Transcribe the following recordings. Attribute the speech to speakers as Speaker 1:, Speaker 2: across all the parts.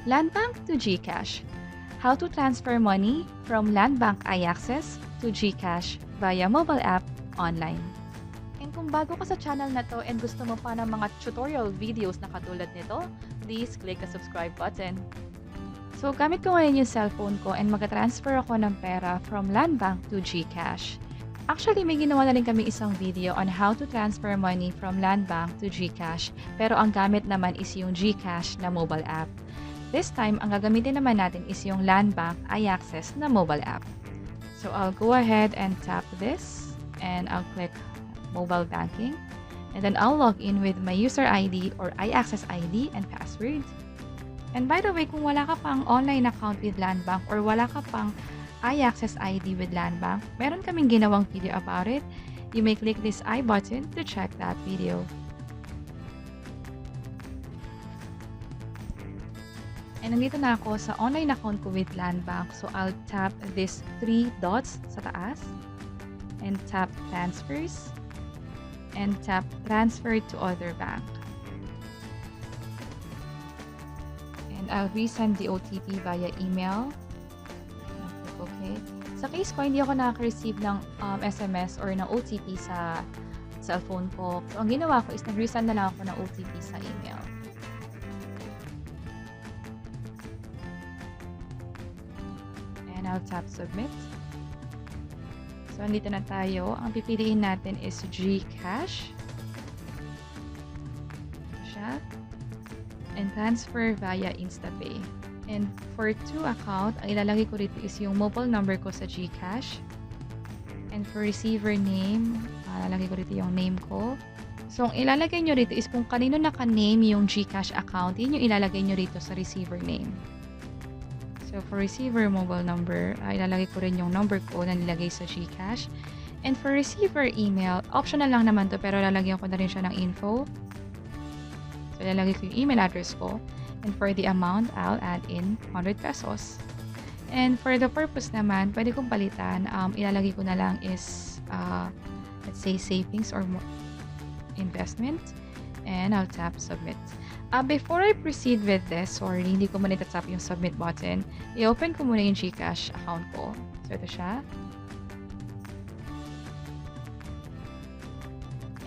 Speaker 1: Landbank to GCash. How to transfer money from Landbank Iaccess to GCash via mobile app online. And kung bago ka sa channel na to and gusto mo pa ng mga tutorial videos na katulad nito, please click the subscribe button. So gamit ko ngayon yung cellphone ko and mag-transfer ako ng pera from Landbank to GCash. Actually, may ginawa na rin kami isang video on how to transfer money from Landbank to GCash, pero ang gamit naman is yung GCash na mobile app. This time, ang gagamitin naman natin is yung Landbank Iaccess na mobile app. So I'll go ahead and tap this and I'll click mobile banking, and then I'll log in with my user ID or Iaccess ID and password. And by the way, kung wala ka pang online account with Landbank or wala ka pang Iaccess ID with Landbank, meron kaming ginawang video about it. You may click this I button to check that video. And nandito na ako sa online account ko with Landbank. So I'll tap this 3 dots sa taas and tap transfers and tap transfer to other bank. And I'll resend the OTP via email. Okay. Sa case ko, hindi ako nakaka-receive ng SMS or ng OTP sa cellphone ko. So ang ginawa ko is nag-resend na lang ako ng OTP sa email. And I'll tap submit. So andito na tayo. Ang pipiliin natin is GCash. Siya. And transfer via InstaPay. And for to account, ang ilalagay ko dito is yung mobile number ko sa GCash. And for receiver name, ilalagay ko dito yung name ko. So ang ilalagay nyo dito is kung kanino naka-name yung GCash account, yun yung ilalagay nyo dito sa receiver name. So for receiver mobile number, ilalagay ko rin yung number ko na nilagay sa GCash. And for receiver email, optional lang naman to pero lalagyan ko na rin siya ng info. So ilalagay ko yung email address ko. And for the amount, I'll add in 100 pesos. And for the purpose naman, pwede kong palitan. Ilalagay ko na lang is, let's say, savings or investment. And I'll tap submit. Before I proceed with this, sorry, hindi ko muna itatap yung submit button. I-open ko muna yung GCash account ko. So ito siya.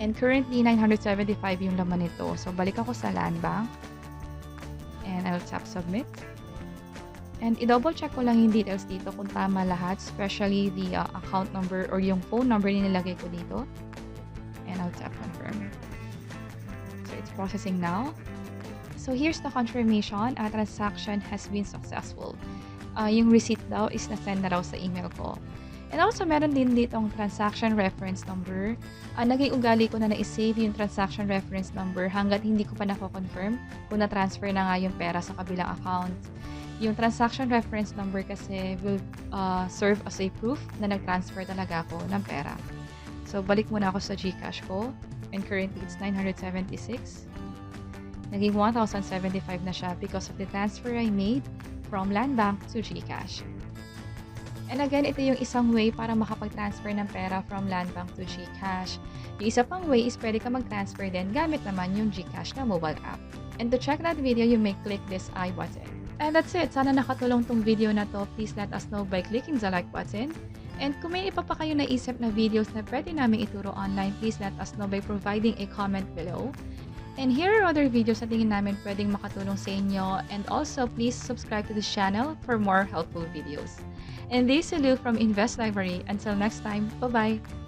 Speaker 1: And currently, 975 yung laman nito. So balik ako sa Landbank. And I'll tap submit. And i-double check ko lang yung details dito kung tama lahat, especially the account number or yung phone number na nilagay ko dito. And I'll tap confirm. So it's processing now. So here's the confirmation, a transaction has been successful. Yung receipt daw is na-send na raw sa email ko. And also meron din ditong transaction reference number. Naging ugali ko na na-save yung transaction reference number hanggat hindi ko pa nako-confirm kung na-transfer na nga yung pera sa kabilang account. Yung transaction reference number kasi will serve as a proof na nag-transfer talaga ako ng pera. So balik muna ako sa GCash ko. And currently it's 976. Naging 1,075 na siya because of the transfer I made from Landbank to GCash. And again, ito yung isang way para makapag-transfer ng pera from Landbank to GCash. Yung isa pang way is pwede ka mag-transfer din gamit naman yung GCash na mobile app. And to check that video, you may click this I button. And that's it. Sana nakatulong tong video na to. Please let us know by clicking the like button. And kung may iba pa kayo naisip na videos na pwede namin ituro online, please let us know by providing a comment below. And here are other videos na tingin namin pwedeng makatulong sa inyo. And also, please subscribe to this channel for more helpful videos. And this is Lou from Invest Library. Until next time, bye-bye!